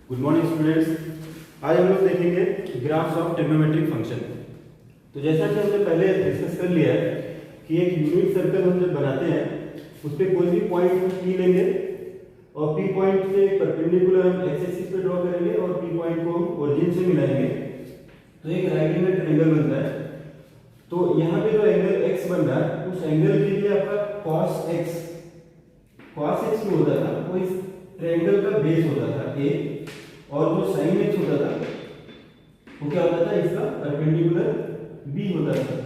Good morning students. आज हम लोग देखेंगे ग्राफ्स ऑफ ट्रिग्नोमेट्रिक फंक्शन। तो जैसा कि हमने पहले डिस्कस कर लिया है कि एक यूनिट सर्कल हम जब बनाते हैं उस पर कोई भी पॉइंट हम पी लेंगे और पी पॉइंट से परपेंडिकुलर हम एक्स एक्सिस पे ड्रॉ करेंगे और पी पॉइंट को हम ओरिजिन से मिलाएंगे तो एक राइट एंगल ट्रायंगल बनता है। तो यहाँ पे जो एंगल x बन रहा है उस एंगल के लिए आपका cos x जो होता था वो इस ट्रायंगल का बेस होता था a, और जो sin x होता था वो क्या होता था, इसका परपेंडिकुलर b होता था।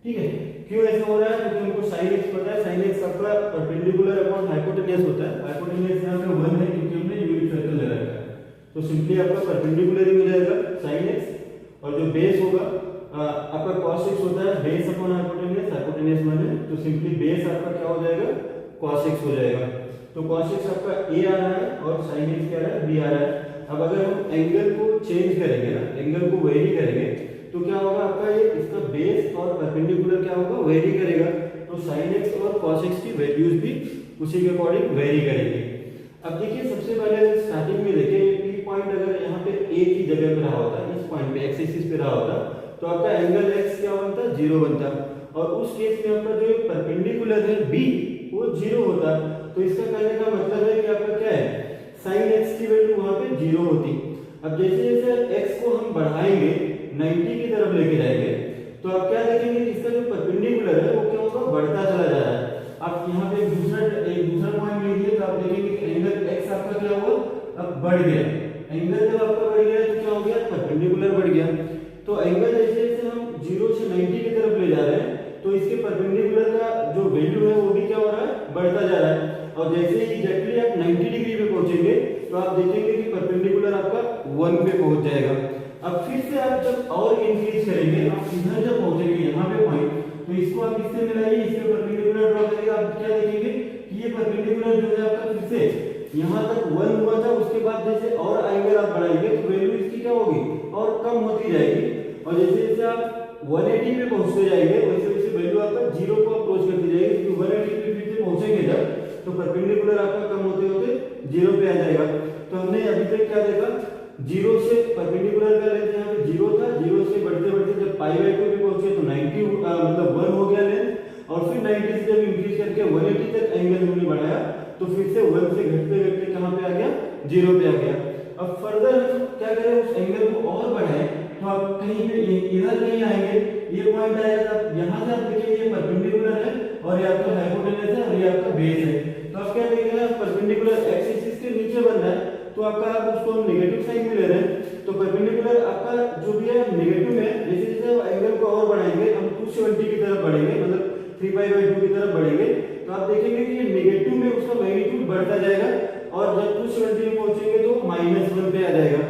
ठीक है, क्यों ऐसा हो रहा है? क्योंकि हमको sin x पता है, sin x आपका परपेंडिकुलर अपॉन हाइपोटेन्यूज होता है। हाइपोटेन्यूज यहाँ पे 1 है क्योंकि हमने यूनिट सर्कल ले रखा है। तो सिंपली आपका परपेंडिकुलर ही हो जाएगा sin x, और जो बेस होगा आपका cos x होता है बेस अपॉन हाइपोटेन्यूज, हाइपोटेन्यूज माने तो सिंपली बेस आपका क्या हो जाएगा, cos x हो जाएगा। तो cos x आपका a आ रहा है और sin x क्या आ रहा है, b आ रहा है। अब अगर हम एंगल को चेंज करेंगे ना, एंगल को वेरी करेंगे तो क्या होगा, आपका ये इसका बेस और परपेंडिकुलर क्या होगा, वेरी करेगा। तो sin x और cos x की वैल्यूज भी उसी के अकॉर्डिंग वेरी करेंगे। अब देखिए सबसे पहले स्टार्टिंग में देखिए पी पॉइंट अगर यहाँ पे a की जगह पे रहा होता, इस पॉइंट पे x एक्सिस पे रहा होता तो आपका एंगल x क्या बनता, 0 बनता, और उस केस में आपका जो परपेंडिकुलर है b वो 0 होता। तो इसका कहने का मतलब है कि आपका क्या है, sin x की वैल्यू वहां पे 0 होती। अब जैसे जैसे x को हम बढ़ाएंगे 90 की तरफ लेके जाएंगे तो आप क्या देखेंगे कि इसका जो परपेंडिकुलर है वो क्या होगा, बढ़ता चला जा रहा है। आप यहाँ पे एक दूसरा पॉइंट लीजिए तो आप देखेंगे कि एंगल x आपका क्या हुआ, अब बढ़ गया। एंगल जब आपका बढ़ गया तो क्या हो गया, परपेंडिकुलर बढ़ गया। तो एंगल जैसे जैसे हम 0 से 90 की तरफ ले जा रहे हैं तो इसके परपेंडिकुलर का जो वैल्यू है वो भी क्या हो रहा है, बढ़ता जा रहा है। और जैसे ही एग्जैक्टली आप 90 डिग्री पे पहुंचेंगे तो आप देखेंगे कि परपेंडिकुलर आपका 1 पे पहुंच जाएगा। अब फिर से आप जब और इंक्रीज करेंगे, आप इधर जब पहुंचेंगे यहाँ पे पॉइंट, तो इसको आप इससे मिलाइए, इसके परपेंडिकुलर ड्रॉ करिए, आप क्या देखेंगे कि ये परपेंडिकुलर जो है आपका फिर से यहाँ तक 1 हुआ था, उसके बाद जैसे और एंगल आप बढ़ाएंगे तो वैल्यू इसकी क्या होगी, और कम होती जाएगी। और जैसे जैसे आप 180 पे पहुंचते जाएंगे वैसे वैसे वैल्यू आपका 0 को अप्रोच करती जाएगी, क्योंकि 180 पे फिर से पहुंचेंगे जब तो परपेंडिकुलर आपका कम होते होते 0 पे आ जाएगा। तो हमने अभी तक क्या देखा, 0 से परपेंडिकुलर का लेंथ यहाँ पे 0 था, 0 से बढ़ते बढ़ते जब π/2 पे पहुंचे तो 90 मतलब 1 हो गया लेंथ, और फिर 90 से जब इंक्रीज करके 180 तक एंगल हमने बढ़ाया तो फिर से 1 से घटते घटते कहां पे आ गया, 0 पे आ गया। अब फर्दर हम क्या करें, उस एंगल को और बढ़ाएं तो आप कहीं पे इधर कहीं आएंगे, ये पॉइंट आएगा, तब यहां से आप देखेंगे ये परपेंडिकुलर है और ये आपका हाइपोटेन्यूज है और ये आपका बेस है। तो आप क्या देखेंगे, परपेंडिकुलर x एक्सिस के नीचे बन रहा है तो आपका आप उसको हम नेगेटिव साइन में ले रहे हैं, तो परपेंडिकुलर आपका जो भी है नेगेटिव में। जैसे जैसे आप एंगल को और बढ़ाएंगे, हम 270 की तरफ बढ़ेंगे, मतलब 3π/2 की तरफ बढ़ेंगे, तो आप देखेंगे कि ये नेगेटिव में उसका मैग्नीट्यूड बढ़ता जाएगा, और जब 270 में पहुंचेंगे तो -1 पे आ जाएगा।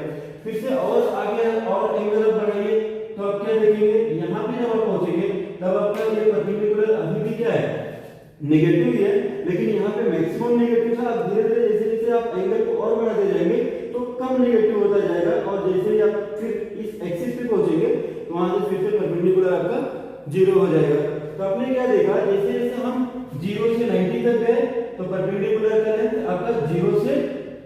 फिर से और आगे और एंगल आप बढ़ाइए तो आप क्या देखेंगे, यहाँ पे जब आप पहुंचेंगे तब आपका ये परपेंडिकुलर अभी भी क्या है, नेगेटिव ही है, लेकिन यहाँ पे मैक्सिमम नेगेटिव था। अब धीरे धीरे जैसे जैसे आप एंगल को और बढ़ाते जाएंगे तो कम नेगेटिव होता जाएगा, और जैसे ही आप फिर इस एक्सिस पे पहुंचेंगे तो वहां से फिर से परपेंडिकुलर आपका 0 हो जाएगा। तो आपने क्या देखा, जैसे जैसे हम 0 से 90 तक गए तो परपेंडिकुलर का लेंथ आपका 0 से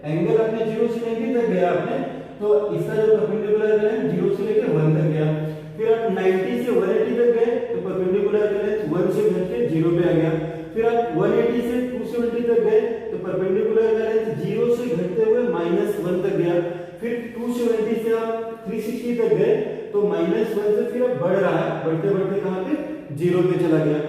एंगल अपने 0 से 90 तक गया आपने, तो इसका जो परपेंडिकुलर का लेंथ 0 से लेकर 1 तक गया। फिर आप 90 से 180 तक गए तो परपेंडिकुलर का लेंथ 1 से घट के 0 पे आ गया। फिर आप 180 से 270 तक गए तो परपेंडिकुलर का लेंथ 0 से घटते हुए -1 तक गया। फिर 270 से आप 360 तक गए तो -1 से फिर अब बढ़ रहा है, बढ़ते बढ़ते कहां पे, 0 पे चला गया।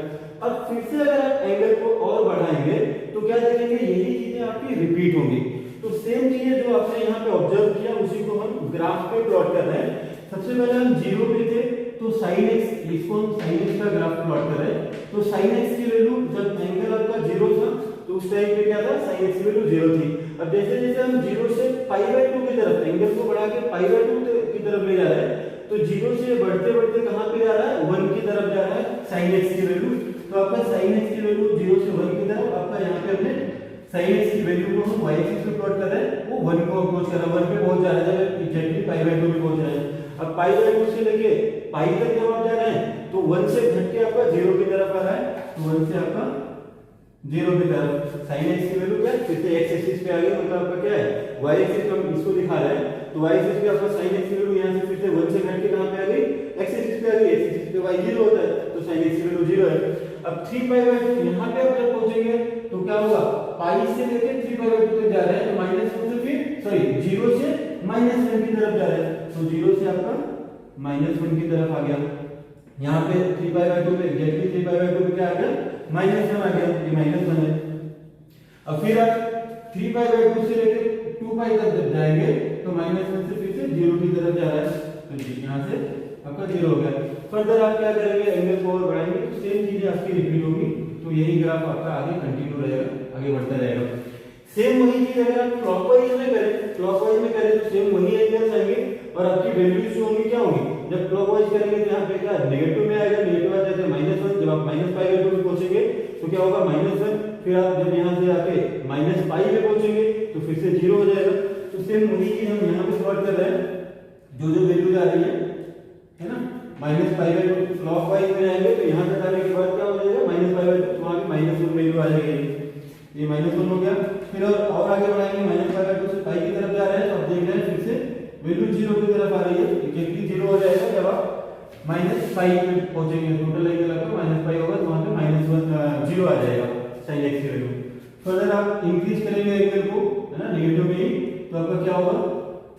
अब फिर से अगर आप एंगल को और बढ़ाएंगे तो क्या देखेंगे, यही चीजें आपकी रिपीट होंगी। तो सेम चीजें जो आपने यहाँ पे ऑब्जर्व किया उसी को हम ग्राफ पे प्लॉट कर रहे हैं। सबसे पहले हम 0 पे थे तो sin x, इसको हम sin x का ग्राफ प्लॉट कर रहे हैं। तो sin x की वैल्यू जब एंगल आपका 0 था तो उस टाइम पे क्या था, sin x की वैल्यू 0 थी। अब जैसे जैसे हम 0 से π/2 की तरफ एंगल को बढ़ा के π/2 की तरफ ले जा रहे हैं तो 0 से बढ़ते बढ़ते कहां पे जा रहा है, 1 की तरफ जा रहा है sin x की वैल्यू। तो आपका sin x की वैल्यू 0 से 1 की तरफ, आपका यहाँ पे हमने sin x की वैल्यू को हम y एक्सिस पे प्लॉट कर रहे हैं, वो 1 को अप्रोच कर रहा है, 1 पे पहुंच जा रहा है, जब एग्जैक्टली π/2 पे पहुंच रहा है। अब π/2 से लेके पाई तक जब आप जा रहे हैं तो 1 से घट के आपका 0 की तरफ आ रहा है, तो 1 से आपका जीरो की तरफ। साइन एक्स की वैल्यू क्या है, फिर से एक्स एक्सिस पे आ गई, मतलब आपका क्या है वाई एक्सिस पे हम इसको दिखा रहे हैं, तो वाई एक्सिस पे आपका साइन एक्स की वैल्यू यहाँ से फिर से 1 से घट के कहां पे आ गई, एक्स एक्सिस पे आ गई। एक्स एक्सिस पे वाई 0 होता है, तो साइन एक्स की वैल्यू 0 है। अब 3π/2 यहाँ पे आप जब पहुंचेंगे तो क्या होगा, पाई से लेके 3π/2 तक जा रहे हैं, तो -1 से फिर सॉरी 0 से -1 की तरफ जा रहे हैं, तो 0 से आपका -1 की तरफ आ गया। यहाँ पे 3π/2 पे एग्जैक्टली 3π/2 पे क्या आ गया, -1 आ गया, ये -1 है। अब फिर आप 3π/2 से लेके 2π तक जब जाएंगे तो -1 से फिर से 0 की तरफ जा रहा है, तो यहाँ से आपका 0 हो गया। फर्दर आप क्या करेंगे, एंगल को और बढ़ाएंगे तो सेम चीजें आपकी रिपीट होगी, तो यही ग्राफ आपका आगे कंटिन्यू रहेगा, आगे बढ़ता रहेगा। सेम वही चीज अगर आप क्लॉकवाइज में करें, क्लॉकवाइज में करें तो सेम वही एंगल्स आएंगे और आपकी वैल्यूज जो होंगी क्या होंगी, जब क्लॉकवाइज करेंगे तो यहाँ पे क्या नेगेटिव में आएगा, नेगेटिव आ जाता है -1, जब आप -π/2 पे पहुंचेंगे तो क्या होगा -1, फिर आप जब यहाँ से आके -π पे पहुंचेंगे तो फिर से 0 हो जाएगा। तो सेम वही चीज हम यहाँ पे प्लॉट कर रहे हैं, जो वैल्यूज आ रही है ना, -π/2 क्लॉकवाइज में आएंगे तो यहाँ तक आने के बाद क्या हो जाएगा, -π/2, तो वहां पे -1 वैल्यू आ जाएगी, ये -1 हो गया। फिर और आगे बढ़ाएंगे, -π/2 से पाई की तरफ जा रहे हैं, तो आप देख रहे हैं फिर से वैल्यू 0 की तरफ आ रही है, एग्जैक्टली 0 हो जाएगा जब आप -π पे पहुंचेंगे, टोटल एंगल आपका -π होगा, तो वहां पे -1 0 आ जाएगा साइन एक्स की वैल्यू। फर्दर आप इंक्रीज करेंगे एंगल को, है ना, नेगेटिव में ही, तो आपका क्या होगा,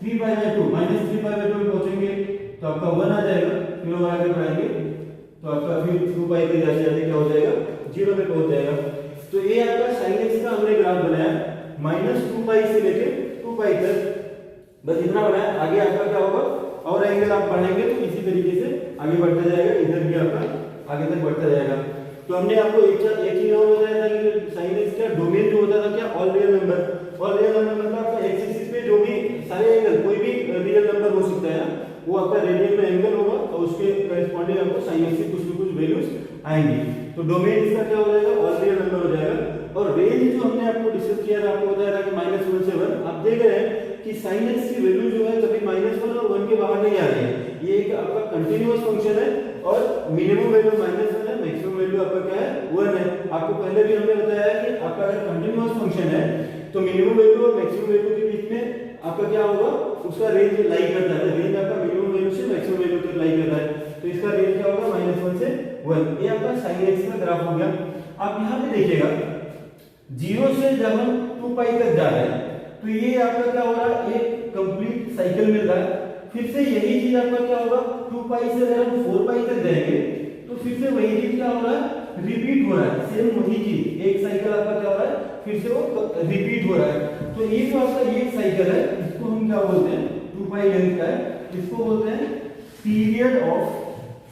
3π/2 -3π/2 पे पहुंचेंगे तो आपका 1 आ जाएगा। फिर और आगे बढ़ाएंगे तो आपका फिर 2π पे जाते जाते क्या हो जाएगा, 0 पे पहुंच जाएगा। तो ये आपका साइन एक्स का हमने ग्राफ बनाया, -2π से लेके 2π तक, बस इतना बनाया। आगे आपका क्या होगा, और एंगल आप बढ़ाएंगे तो इसी तरीके से आगे बढ़ता जाएगा, इधर भी आपका आगे तक बढ़ता जाएगा। तो हमने आपको एक चीज और बताया था कि साइन एक्स का डोमेन जो होता था क्या, all real number. All real number मतलब आपका एक्स एक्सिस पे जो भी सारे एंगल, कोई भी रियल नंबर हो सकता है ना, वो आपका रेडियन में एंगल होगा और उसके करेस्पॉन्डिंग आपको साइन एक्स से कुछ न कुछ वैल्यूज आएंगी। तो डोमेन इसका क्या हो जाएगा, ऑल रियल नंबर हो जाएगा। और रेंज जो हमने आपको डिस्कस किया था, आपको बताया था कि -1 से 1, आप देख रहे हैं कि साइन एक्स की वैल्यू जो है कभी -1 और 1 के बाहर नहीं आ रही है, ये एक आपका कंटीन्यूअस फंक्शन है और मिनिमम वैल्यू -1 है, मैक्सिमम वैल्यू आपका क्या है 1 है। आपको पहले भी हमने बताया कि आपका अगर कंटीन्यूअस फंक्शन है तो मिनिमम वैल्यू और मैक्सिमम वैल्यू के बीच में आपका क्या होगा, उसका रेंज लाई करता है, रेंज आपका मिनिमम वैल्यू से मैक्सिमम वैल्यू तक लाई करता है, तो इसका रेंज क्या होगा, -1 से 1। ये आपका साइन एक्स का ग्राफ हो गया। आप यहाँ पे देखिएगा 0 से जब हम 2π तक जा रहे हैं तो ये आपका क्या हो रहा है, एक कंप्लीट साइकिल मिल रहा है। फिर से यही चीज आपका क्या होगा, 2π से अगर हम 4π तक जाएंगे तो फिर से वही चीज क्या हो रहा है, रिपीट हो रहा है, सेम वही चीज, एक साइकिल आपका क्या हो रहा है, फिर से वो रिपीट हो रहा है। तो ये जो आपका ये साइकिल है, इसको हम क्या बोलते हैं, 2π लेंथ का है, इसको बोलते हैं पीरियड ऑफ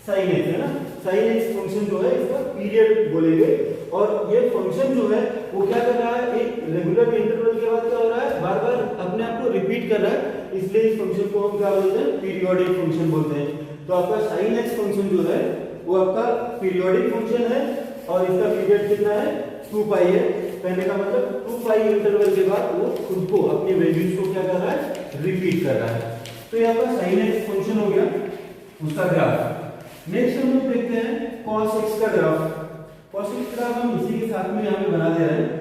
साइन एक्स, है ना। साइन एक्स फंक्शन जो है इसका पीरियड बोलेंगे, और ये फंक्शन जो है वो क्या कर रहा है, एक रेगुलर इंटरवल के बाद क्या हो रहा है, बार बार अपने आप को रिपीट कर रहा है, इसलिए इस फंक्शन को हम क्या बोलते हैं, पीरियोडिक फंक्शन बोलते हैं। तो आपका साइन एक्स फंक्शन जो है वो आपका पीरियोडिक फंक्शन है और इसका पीरियड कितना है, 2π है। कहने का मतलब 2π इंटरवल के बाद वो खुद को अपनी वैल्यूज को क्या कर रहा है, रिपीट कर रहा है। तो ये आपका साइन एक्स फंक्शन हो गया, उसका ग्राफ। नेक्स्ट हम लोग देखते हैं cos x का ग्राफ। cos x ग्राफ हम इसी के साथ में यहाँ पे बना दे रहे हैं।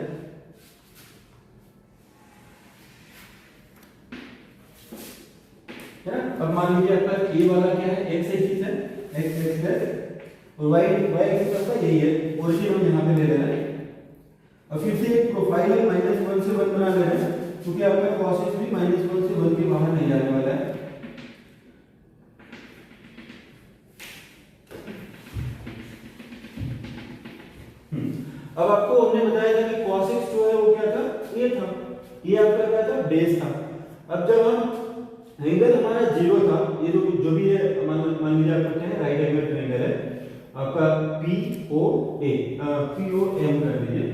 अब मान लीजिए आपका a वाला क्या है, x एक्सिस है, x एक्सिस है, और y एक्सिस आपका यही है, ओरिजिन हम यहाँ पे ले रहे हैं। अब फिर से एक प्रोफाइल है, -1 से 1 बना रहे हैं, क्योंकि आपका cos x भी -1 से 1 के बाहर नहीं जाने वाला है। अब आपको हमने बताया था कि cos x जो है वो क्या था, ये था, ये आपका क्या था, बेस था। अब जब हम एंगल हमारा 0 था, ये जो भी है, मान लीजिए आपका क्या है, राइट एंगल ट्रायंगल है आपका POM कर दीजिए,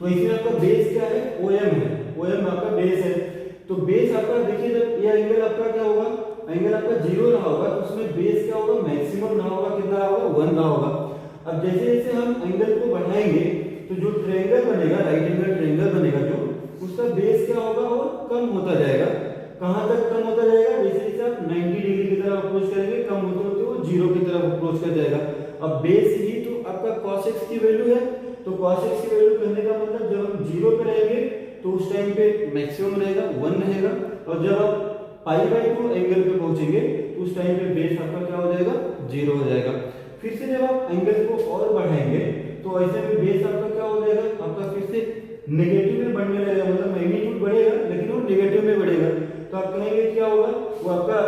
तो इसमें आपका बेस क्या है, OM है, OM आपका बेस है। तो बेस आपका देखिए, जब ये एंगल आपका क्या होगा, एंगल आपका 0 रहा होगा तो उसमें बेस क्या होगा, मैक्सिमम रहा होगा, कितना रहा होगा, 1 रहा होगा। अब जैसे जैसे हम एंगल को बढ़ाएंगे तो जो ट्रायंगल बनेगा, राइट एंगल ट्रायंगल बनेगा, जो उसका बेस क्या होगा, वो कम होता जाएगा। कहां तक कम होता जाएगा, जैसे जैसे आप 90 डिग्री की तरफ अप्रोच करेंगे, कम होते होते वो 0 की तरफ अप्रोच कर जाएगा। अब बेस ही तो आपका cos x की वैल्यू है, तो cos x की वैल्यू कहने का मतलब जब हम 0 पे रहेंगे तो उस टाइम पे मैक्सिमम रहेगा 1 रहेगा, और जब आप पाई बाई 2 एंगल पे पहुंचेंगे तो उस टाइम पे बेस आपका क्या हो जाएगा, 0 हो जाएगा। फिर से जब आप एंगल को और बढ़ाएंगे तो ऐसे में बेस आपका क्या हो जाएगा, आपका फिर से नेगेटिव में बढ़ने लगेगा, मतलब मैग्नीट्यूड बढ़ेगा लेकिन वो नेगेटिव में बढ़ेगा। तो आप कहेंगे क्या होगा, वो आपका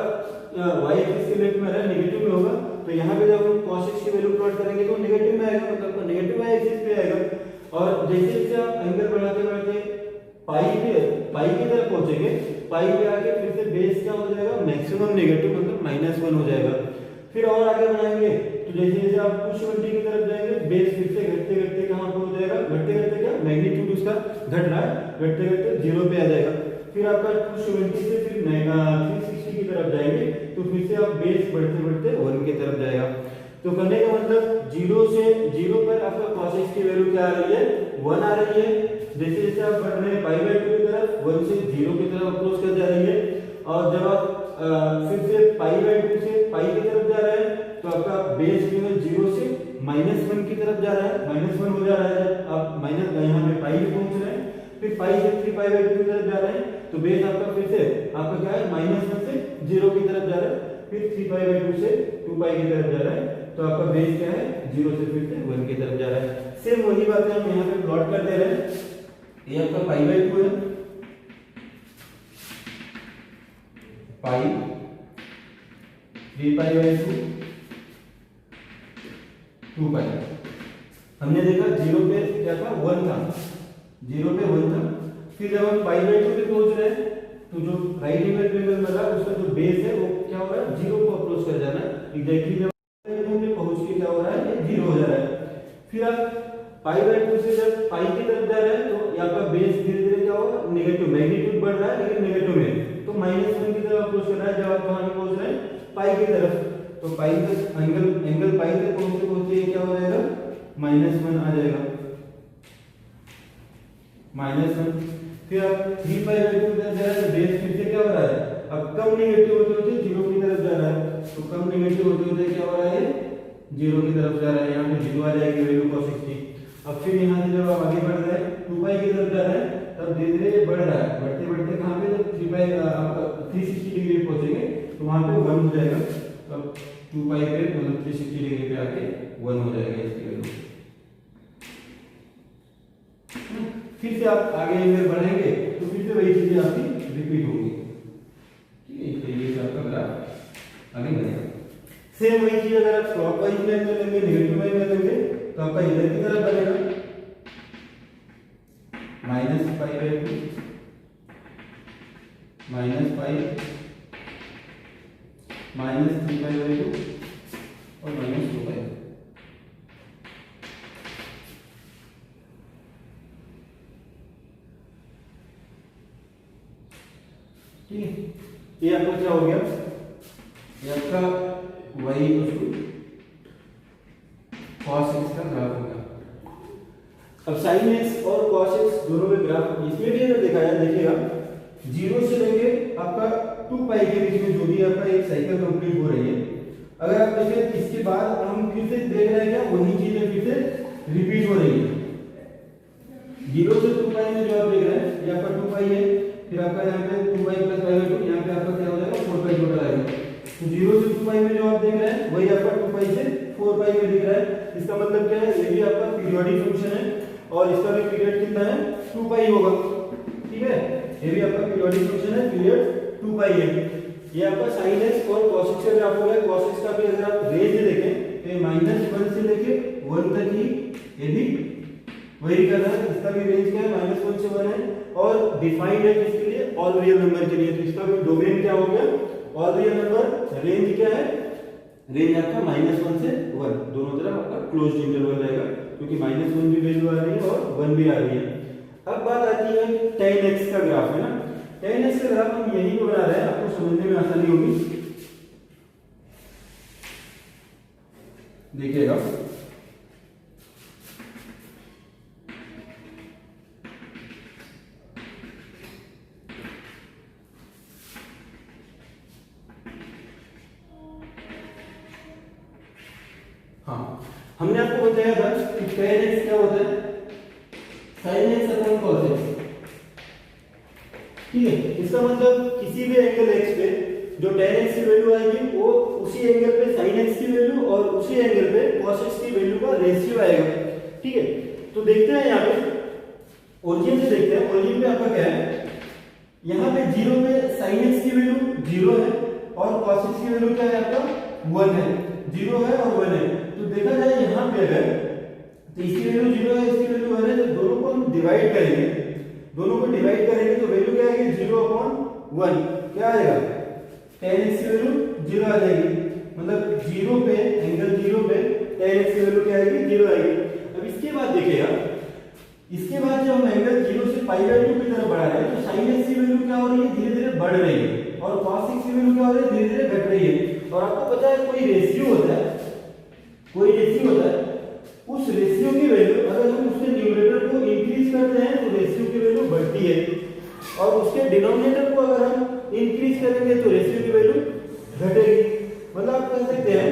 y एक्सिस के लेफ्ट में है, नेगेटिव में होगा। तो यहाँ पे जब हम cos x की वैल्यू प्लॉट करेंगे तो नेगेटिव में आएगा, मतलब नेगेटिव y एक्सिस पे आएगा। और जैसे जैसे आप एंगल बढ़ाते बढ़ाते पाई की तरफ पहुंचेंगे, पाई पे आके फिर से बेस क्या हो जाएगा, मैक्सिमम नेगेटिव मतलब -1 हो जाएगा। फिर और आगे बढ़ाएंगे तो जैसे जैसे आप कुछ 20 की तरफ जाएंगे, बेस फिर से घटते घटते कहां पे हो जाएगा, घटते घटते क्या मैग्नीट्यूड उसका घट रहा है, घटते घटते 0 पे आ जाएगा। फिर आपका 270 से फिर 360 की तरफ जाएंगे तो फिर से आप बेस बढ़ते बढ़ते 1 की तरफ जाएगा। तो कहने का मतलब 0 से 0 पर आपका cos x की वैल्यू क्या आ रही है, 1 आ रही है। जैसे जैसे आप बढ़ रहे हैं पाई बाई 2 की तरफ, 1 से 0 की तरफ अप्रोच कर जा रही है। और जब आप फिर से पाई बाई 2 से पाई की तरफ जा रहे हैं तो आपका बेस जो है 0 से -1 की तरफ जा रहा है, -1 हो जा रहा है। आप माइनस यहाँ पे पाई पे पहुंच रहे हैं, फिर पाई से 3 पाई बाई 2 की तरफ जा रहे हैं तो बेस आपका फिर से आपका क्या है, -1 से 0 की तरफ जा रहा है, फिर 3 पाई बाई 2 से 2 पाई की तरफ जा रहा है। तो आपका बेस क्या है, 0 से फिर से 1 की तरफ जा रहा है। सेम वही बातें हम यहाँ पे प्लॉट कर दे रहे हैं। ये आपका पाई बाई 2 है, पाई 3 पाई बाई 2 2 पाई। हमने देखा 0 पे क्या था, 1 था, 0 पे 1 था। फिर जब हम पाई बाई 2 पे पहुंच रहे हैं तो जो राइट एंगल ट्रायंगल बना उसका जो बेस है वो क्या हो रहा है, 0 को अप्रोच कर जाना है एग्जैक्टली। जब पे पहुंच के क्या हो रहा है, ये 0 हो जा रहा है। फिर आप पाई बाई 2 से जब पाई की तरफ जा रहे हैं तो यहाँ का बेस धीरे धीरे क्या होगा, नेगेटिव, मैग्नीट्यूड बढ़ रहा है लेकिन नेगेटिव में, तो -1 की तरफ अप्रोच कर रहा है। जब आप कहां पे पहुंच रहे हैं, पाई की तरफ, तो पाई तक एंगल पाई तक पहुंचते पहुंचते क्या हो जाएगा, -1 आ जाएगा, -1। फिर आप 3 पाई बाई 2 की तरफ जा रहे हैं, बेस फिर से क्या हो रहा है, अब कम नेगेटिव होते होते 0 की तरफ जा रहा है, तो कम नेगेटिव होते होते क्या हो रहा है, 0 की तरफ जा रहा है। यहाँ पे 0 आ जाएगी वैल्यू cos x की। अब फिर यहाँ से जब आप आगे बढ़ रहे हैं 2 पाई की तरफ जा रहे हैं, तब धीरे धीरे बढ़ रहा है, बढ़ते बढ़ते कहाँ पे, जब 3 पाई आपका 360 डिग्री पे पहुंचेंगे तो वहां पे 1 हो जाएगा। तब 2 पाई पे मतलब 360 डिग्री पे आके 1 हो जाएगा इसकी वैल्यू। फिर से आप आगे एंगल बढ़ेंगे तो फिर से वही चीजें आपकी रिपीट होगी, ठीक है। तो ये आपका ग्राफ आगे बढ़ेगा। सेम वही चीज अगर आप क्लॉकवाइज में एंगल लेंगे, नेगेटिव में एंगल लेंगे तो आपका इधर की तरफ बनेगा -pi by 2 -pi -3 pi by 2 और -2 पाई। ठीक है, ये आपका क्या हो गया, ये आपका y cos x का ग्राफ होगा। अब sin x और cos x दोनों के ग्राफ इसमें भी अगर देखा जाए, देखिएगा 0 से लेके आपका 2 पाई के बीच में जो भी आपका एक साइकिल कंप्लीट हो रही है, अगर आप देखें इसके बाद हम फिर से देख रहे हैं क्या, वही चीजें फिर से रिपीट हो रही है। 0 से 2 पाई में जो आप देख रहे हैं ये आपका 2 पाई है, फिर आपका यहाँ पे 2 पाई प्लस पाई बाई 2, यहाँ पे आपका क्या हो जाएगा, 4 पाई टोटल आएगा। तो 0 से 2 पाई में जो आप देख रहे हैं वही आपका 2 पाई से 4 पाई में दिख रहा है। इसका मतलब क्या है, ये भी आपका पीरियोडिक फंक्शन है और इसका भी पीरियड कितना है, 2 पाई होगा, ठीक है। ये भी आपका पीरियोडिक फंक्शन है, पीरियड 2 पाई है। ये आपका sin x और cos x का ग्राफ हो गया। cos x का भी अगर आप रेंज देखें तो -1 से लेके 1 तक ही ये भी वही कर रहा है। इसका भी रेंज क्या है, -1 से 1 है और डिफाइंड है किसके लिए, ऑल रियल नंबर के लिए। तो इसका भी डोमेन क्या हो गया, ऑल रियल नंबर। रेंज क्या है, रेंज आपका -1 से 1 दोनों तरफ आपका क्लोज्ड इंटरवल रहेगा, क्योंकि -1 भी वैल्यू आ रही है और 1 भी आ रही है। अब बात आती है tan x का ग्राफ, है ना। tan x का ग्राफ हम यही को बना रहे हैं, आपको समझने में आसानी होगी। देखिएगा हाँ, हमने आपको बताया था कि tan x क्या होता है, sin x upon cos x। ठीक है, इसका मतलब किसी भी एंगल x पे जो tan x की वैल्यू आएगी वो उसी एंगल पे sin x की वैल्यू और उसी एंगल पे cos x की वैल्यू का रेशियो आएगा। ठीक है, तो देखते हैं यहाँ पे ओरिजिन से देखते हैं। ओरिजिन पे आपका क्या है, यहाँ पे 0 पे sin x की वैल्यू 0 है और cos x की वैल्यू क्या है आपका 1 है, 0 है और 1 है। तो देखा जाए यहाँ पे अगर तो इसकी वैल्यू 0 है, इसकी वैल्यू 1 है, तो दोनों को हम डिवाइड करेंगे, दोनों को डिवाइड करेंगे तो वैल्यू क्या आएगी 0/1 क्या आएगा tan x की वैल्यू 0 आ जाएगी। मतलब 0 पे एंगल 0 पे tan x की वैल्यू क्या आएगी 0 आएगी। अब इसके बाद देखिएगा, इसके बाद जब हम एंगल 0 से π/2 की तरफ बढ़ा रहे हैं तो sin x की वैल्यू क्या हो रही है धीरे-धीरे बढ़ रही है और cos x की वैल्यू क्या हो रही है धीरे-धीरे घट रही है। और आपको पता है कोई रेशियो होता है, कोई रेशियो होता है, उस रेशियो की वैल्यू अगर हम उसके न्यूमरेटर को इंक्रीज करते हैं तो रेशियो की वैल्यू बढ़ती है और उसके डिनोमिनेटर को अगर हम इंक्रीज करेंगे तो रेशियो की वैल्यू घटेगी। मतलब आप कह सकते हैं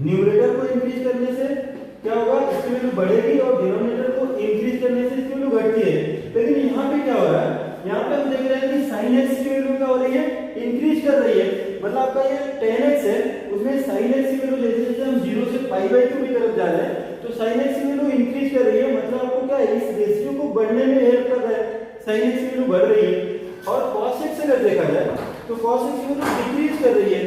न्यूमरेटर को इंक्रीज करने से क्या होगा इसकी वैल्यू बढ़ेगी और डिनोमिनेटर को इंक्रीज करने से इसकी वैल्यू घटती है। लेकिन यहाँ पे क्या हो रहा है, यहाँ पे हम देख रहे हैं कि sin x की वैल्यू क्या हो रही है इंक्रीज कर रही है। मतलब आपका ये tan x है उसमें sin x की वैल्यू जैसे जैसे हम 0 से π/2 की तरफ जा रहे हैं तो sin x की वैल्यू इंक्रीज कर रही है। मतलब आपको क्या है इस रेशियो को बढ़ने में हेल्प कर रहा है, sin x की वैल्यू बढ़ रही है। और cos x अगर देखा जाए तो cos x की वैल्यू डिक्रीज कर रही है।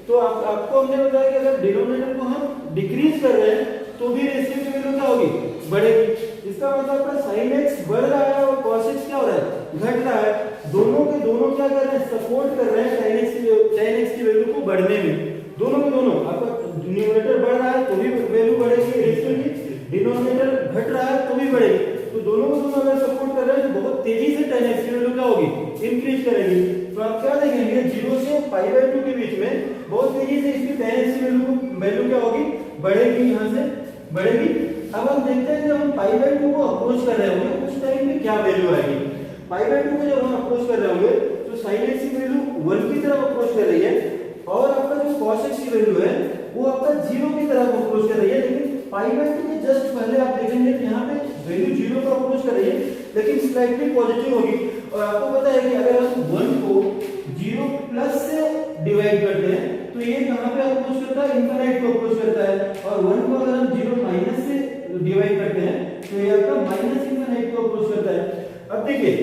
तो आपको हमने बताया कि अगर डिनोमिनेटर को हम डिक्रीज कर रहे हैं तो भी रेशियो की वैल्यू क्या होगी बढ़ेगी। इसका मतलब आपका sin x बढ़ रहा है और cos x क्या हो रहा है घट रहा है। दोनों के दोनों क्या कर रहे हैं सपोर्ट कर रहे हैं tan x की वैल्यू को बढ़ने में। दोनों के दोनों आपका न्यूमरेटर बढ़ रहा है तो भी वैल्यू बढ़ेगी रेशियो की, डिनोमिनेटर घट रहा है तो भी बढ़ेगी। तो दोनों को दोनों अगर सपोर्ट कर रहे हैं तो बहुत तेजी से tan x की वैल्यू क्या होगी इंक्रीज करेगी। तो आप क्या देखेंगे 0 से π/2 के बीच में बहुत तेजी से इसकी tan x की वैल्यू क्या होगी बढ़ेगी, यहाँ से बढ़ेगी। अब हम देखते हैं जब हम π/2 को अप्रोच कर रहे होंगे उस टाइम पे क्या वैल्यू आएगी। π/2 को जब हम अप्रोच कर रहे होंगे तो sin x की वैल्यू 1 की तरफ अप्रोच कर रही है और आपका जो cos x की वैल्यू है वो आपका 0 की तरफ अप्रोच कर रही है। लेकिन π/2 के जस्ट पहले आप देखेंगे कि यहाँ पे वैल्यू 0 को अप्रोच कर रही है लेकिन स्लाइटली पॉजिटिव होगी। और आपको पता है कि अगर हम 1 को 0 प्लस से डिवाइड करते हैं तो ये कहां पे अप्रोच करता है इनफिनिट को अप्रोच करता है। और 1 को अगर हम 0 माइनस से डिवाइड करते हैं तो ये आपका माइनस इनफिनिट को अप्रोच करता है। अब देखिए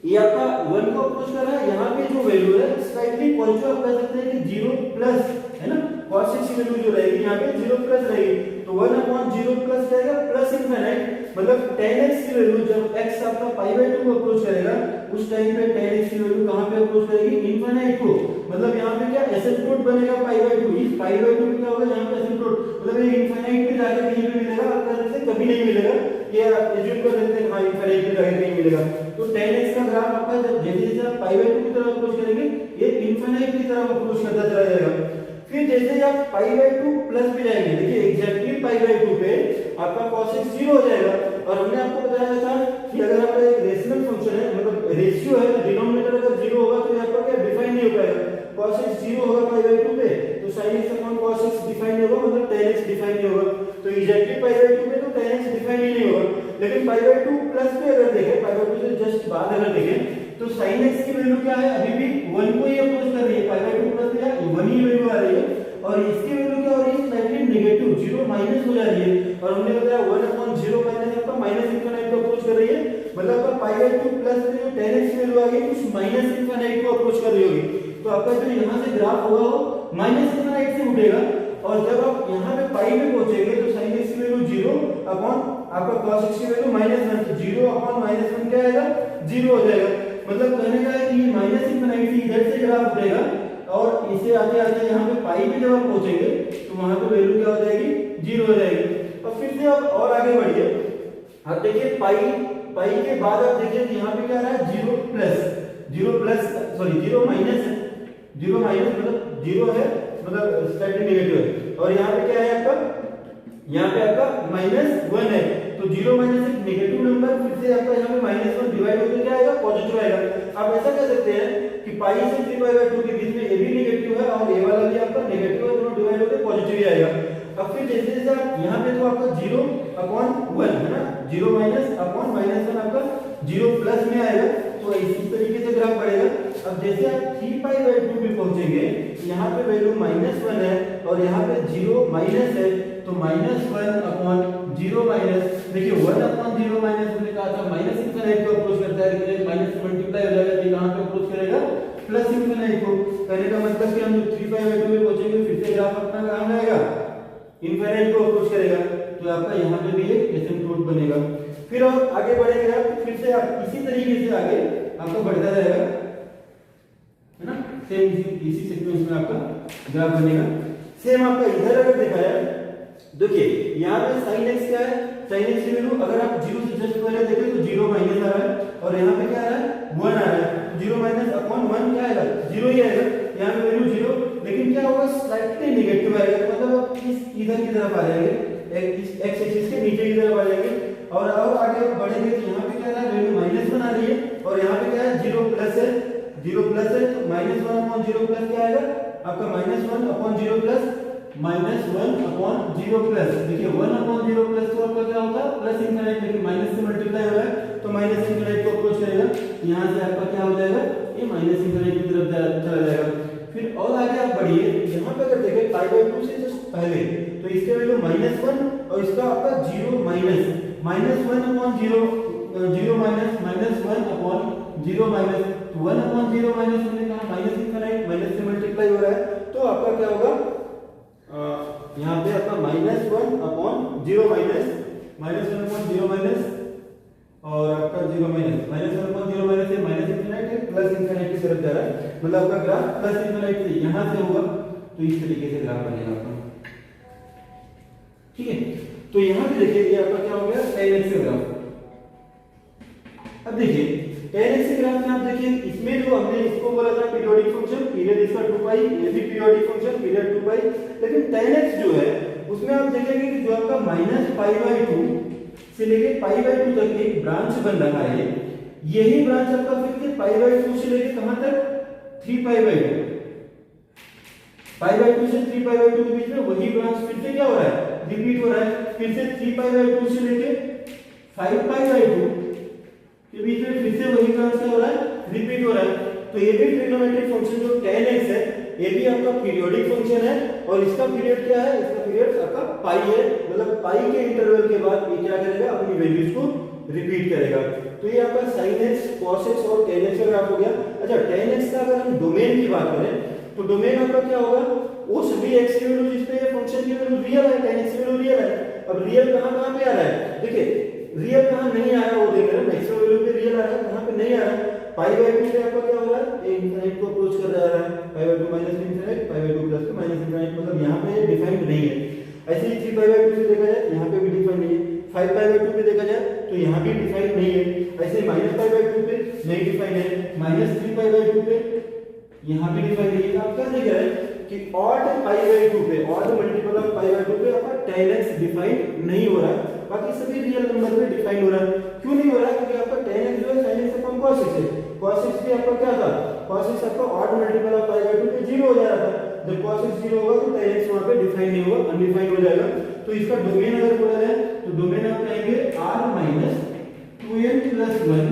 ये आपका 1 को अप्रोच कर रहा है, यहाँ पे जो वैल्यू है स्लाइटली पॉजिटिव आप कह सकते हैं कि 0 प्लस है ना, cos x की वैल्यू जो रहेगी यहाँ पे 0 प्लस रहेगी तो 1/0 प्लस जाएगा प्लस इनफिनिट। मतलब tan x की वैल्यू जब x आपका π/2 को अप्रोच करेगा उस टाइम पे tan x की वैल्यू कहां पे अप्रोच करेगी इनफिनिट को। मतलब यहाँ पे क्या एसिम्प्टोट बनेगा π/2, इस π/2 में क्या होगा यहाँ पे एसिम्प्टोट मतलब ये इनफिनिट पे जाके कहीं पे मिलेगा, आप कह सकते हैं कभी नहीं मिलेगा, ये आप एज्यूम कर सकते हैं हां इनफिनिट पे जाके कहीं मिलेगा। तो tan x का ग्राफ आपका जब जैसे जैसे आप π/2 की तरफ अप्रोच करेंगे ये इनफिनिट की तरफ अप्रोच करता चला जाएगा। फिर जैसे ही आप π/2 प्लस पे जाएंगे देखिए एग्जैक्टली π/2 पे आपका cos x 0 हो जाएगा। और हमने आपको बताया था कि अगर आपका एक रेशनल फंक्शन है मतलब रेशियो है डिनोमिनेटर अगर 0 होगा तो ये आपका क्या डिफाइन नहीं हो पाएगा। cos x 0 होगा π/2 पे तो sin x upon cos x define नहीं होगा, मतलब tan x डिफाइन नहीं होगा। तो एग्जैक्टली π/2 पे तो tan x डिफाइन ही नहीं होगा। लेकिन π/2 प्लस पे अगर देखें π/2 से जस्ट बाद अगर देखें तो sin x की वैल्यू क्या है अभी भी 1 को ही अप्रोच कर रही है, π/2 प्लस पे 1 ही वैल्यू आ रही है और इसकी वैल्यू क्या हो रही है स्लाइटली नेगेटिव 0 माइनस हो जा रही है। और हमने बताया 1/0 माइनस आपका माइनस इनफिनिट को अप्रोच कर रही है। मतलब आपका π/2 प्लस पे जो tan x की वैल्यू आ गई उस माइनस इनफिनिट को अप्रोच कर रही होगी। तो आपका जो यहाँ से ग्राफ होगा वो माइनस इनफिनिट से उठेगा और जब आप यहाँ पे पाई में पहुंचेंगे तो sin x की वैल्यू 0 अपॉन आपका cos x की वैल्यू -1 तो 0 अपॉन -1 क्या आएगा 0 हो जाएगा। मतलब कहने का है कि ये माइनस इनफिनिट से इधर से ग्राफ उठेगा और इसे आते आते यहाँ पे पाई पे जब आप पहुंचेंगे तो वहां पे वैल्यू क्या हो जाएगी 0 हो जाएगी। और फिर से आप और आगे बढ़िए, अब देखिए पाई के बाद आप देखिए कि यहाँ पे क्या आ रहा है 0 माइनस मतलब 0 है मतलब स्लाइटली नेगेटिव है और यहाँ पे क्या है आपका यहाँ पे आपका -1 है तो 0 माइनस एक नेगेटिव नंबर फिर से आपका यहाँ पे -1 डिवाइड होकर क्या आएगा पॉजिटिव आएगा। आप ऐसा कह सकते हैं कि पाई से 3/2 के बीच में ये भी नेगेटिव है और ये वाला भी आपका नेगेटिव है, दोनों डिवाइड होकर पॉजिटिव ही आएगा। अब फिर जैसे जैसे आप यहाँ पे तो आपका 0 अपॉन 1 है ना, 0 माइनस अपॉन माइनस 1 आपका 0 प्लस में आएगा, तो इस तरीके से ग्राफ बढ़ेगा। अब जैसे आप 3π/2 पे पहुंचेंगे, यहाँ पे वैल्यू -1 है और यहाँ पे 0 माइनस है, तो -1 अपॉन 0 माइनस, देखिए 1 अपॉन 0 माइनस हमने कहा था माइनस इंफिनिटी को अप्रोच करता है, लेकिन माइनस से मल्टीप्लाई हो जाएगा, ये कहां पे अप्रोच करेगा, प्लस इंफिनिटी को। कहने का मतलब कि हम जो 3π/2 पे पहुंचेंगे फिर से ग्राफ अपना कहां जाएगा, इंफिनिटी को अप्रोच करेगा, तो आपका यहाँ पे भी एक एसिम्पटोट बनेगा। फिर और आगे बढ़ेगा तो फिर से आप इसी तरीके से आगे आपका बढ़ता जाएगा, है ना, सेम इसी सीक्वेंस में आपका ग्राफ बनेगा। सेम आपका इधर अगर देखा जाए, देखिए यहाँ पे sin x क्या है, sin x की वैल्यू अगर आप 0 से जस्ट पहले देखें तो 0 माइनस आ रहा है, और यहाँ पे क्या आ रहा है, 1 आ रहा है, तो 0 माइनस अपॉन 1 क्या आएगा, 0 ही आएगा, यहाँ पे वैल्यू 0, लेकिन क्या होगा, स्लाइटली नेगेटिव आएगा, मतलब आप इस इधर की तरफ आ जाएंगे, एक्स एक्सिस के नीचे की तरफ आ जाएंगे, और अब आगे बढ़ेंगे तो यहाँ पे क्या है, वैल्यू -1 आ रही है, और यहाँ पे क्या है, 0 प्लस है, 0 प्लस है, तो -1 अपॉन 0 प्लस क्या आएगा आपका, -1 अपॉन 0 प्लस -1 अपॉन 0 प्लस, देखिए 1 अपॉन 0 प्लस तो आपका क्या होता है, प्लस इंफिनिटी, लेकिन माइनस से मल्टीप्लाई हो रहा है तो माइनस इंफिनिटी को अप्रोच करेगा, यहाँ से आपका क्या हो जाएगा, ये माइनस इंफिनिटी की तरफ चला जाएगा। फिर और आगे आप बढ़िए, यहाँ पे अगर देखें π/2 से जस्ट पहले, तो इसके वैल्यू -1 और इसका आपका 0 minus -1 upon 0 minus -1 upon 0 minus, तो 1 अपॉन 0 माइनस हमने कहा माइनस इंफिनिटी, माइनस से मल्टीप्लाई हो रहा है, तो आपका क्या होगा, यहाँ पे आपका -1 अपॉन 0 माइनस, -1 अपॉन 0 माइनस, और आपका 0 माइनस, -1 अपॉन 0 माइनस है माइनस इंफिनिटी प्लस इंफिनिटी की तरफ जा रहा है, मतलब आपका ग्राफ प्लस इंफिनिटी से यहाँ से होगा, तो इस तरीके से ग्राफ बनेगा आपका, ठीक है। तो यहाँ पे देखिए ये आपका क्या हो गया, tan x का ग्राफ। अब देखिए tan x के ग्राफ में आप देखिए, इसमें जो हमने इसको बोला था पीरियोडिक फंक्शन, पीरियड इसका 2π, ये भी पीरियोडिक फंक्शन, पीरियड 2π, लेकिन tan x जो है उसमें आप देखेंगे कि जो आपका -π/2 से लेके π/2 तक एक ब्रांच बन रहा है, यही ब्रांच आपका फिर से π/2 से लेके कहां तक, 3π/2, π/2 से 3π/2 के बीच में वही ब्रांच फिर से क्या हो रहा है, रिपीट हो रहा है, फिर से 3π/2 से लेके 5π/2 के बीच में फिर से वही ब्रांच क्या हो रहा है, रिपीट हो रहा है। तो ये भी ट्रिग्नोमेट्रिक फंक्शन जो tan x है, ये भी आपका पीरियोडिक फंक्शन है, और इसका पीरियड क्या है, इसका पीरियड आपका पाई है, मतलब पाई के इंटरवल के बाद ये क्या करेगा, अपनी वैल्यूज को रिपीट करेगा। तो ये आपका sin x, cos x और tan x का ग्राफ हो गया। अच्छा, tan x का अगर हम डोमेन की बात करें तो डोमेन आपका क्या होगा, वो सभी x की वैल्यू जिस पे ये फंक्शन की वैल्यू रियल है, tan x की वैल्यू रियल है। अब रियल कहां पे आ रहा है, देखिए रियल कहां नहीं आ रहा है, वो देख रहे हैं, मैक्सिमम वैल्यू पे रियल आ रहा है, कहां पे नहीं आ रहा है, π/2 पे आपका क्या हो रहा है, इंफिनिटी को अप्रोच कर रहा है, π/2 minus infinity, π/2 plus to minus infinity, मतलब यहां पे डिफाइंड नहीं है। ऐसे ही 3π/2 से देखा जाए, यहां पे भी डिफाइंड नहीं है, 5π/2 पे देखा जाए तो यहां भी डिफाइंड नहीं है, ऐसे -π/2 पे नहीं डिफाइंड है, -3π/2 पे यहां भी डिफाइंड नहीं है। आप क्या देख रहे हैं कि ऑड π/2 पे, ऑड मल्टीपल ऑफ π/2 पे आपका tan x डिफाइंड नहीं हो रहा है, बाकी सभी रियल नंबर पे डिफाइंड हो रहा है। क्यों नहीं हो रहा है, क्योंकि आपका tan x जो है sin x upon cos x है, cos x भी आपका क्या था, cos x आपका ऑड मल्टीपल ऑफ π/2 पे 0 हो जा रहा था, जब cos x 0 होगा तो tan x वहां पे डिफाइंड नहीं होगा, अनडिफाइंड हो जाएगा। तो इसका डोमेन अगर बोला जाए तो डोमेन आप कहेंगे r - 2n + 1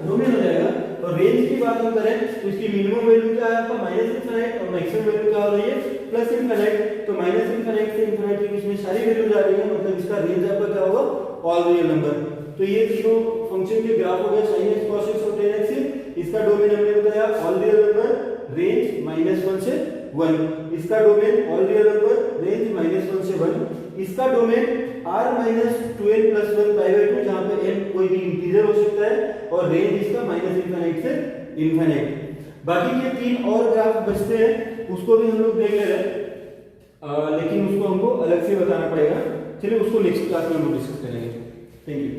डोमेन हो जाएगा। और रेंज की बात हम करें तो इसकी मिनिमम वैल्यू क्या है आपका -इंफिनिटी, और मैक्सिमम वैल्यू क्या हो रही है, प्लस इंफिनिटी। तो -इंफिनिटी से इंफिनिटी के बीच में सारी वैल्यू जा रही है, मतलब इसका रेंज आपका क्या होगा, ऑल रियल नंबर। तो ये तीनों फंक्शन के ग्राफ हो गए, sin x, cos x और tan x। इसका डोमेन हमने बताया ऑल रियल नंबर, रेंज -1 से 1, इसका domain all real number, range -1 से 1, इसका डोमेन r - 2n + 1 π/2, जहां पे n कोई भी इंटीजर हो सकता है, और रेंज इसका -इंफिनिटी से इंफिनिटी। बाकी के तीन और ग्राफ बचते हैं, उसको भी हम लोग देख ले रहे हैं, लेकिन उसको हमको अलग से बताना पड़ेगा। चलिए उसको नेक्स्ट क्लास में हम डिस्कस करेंगे। Thank you.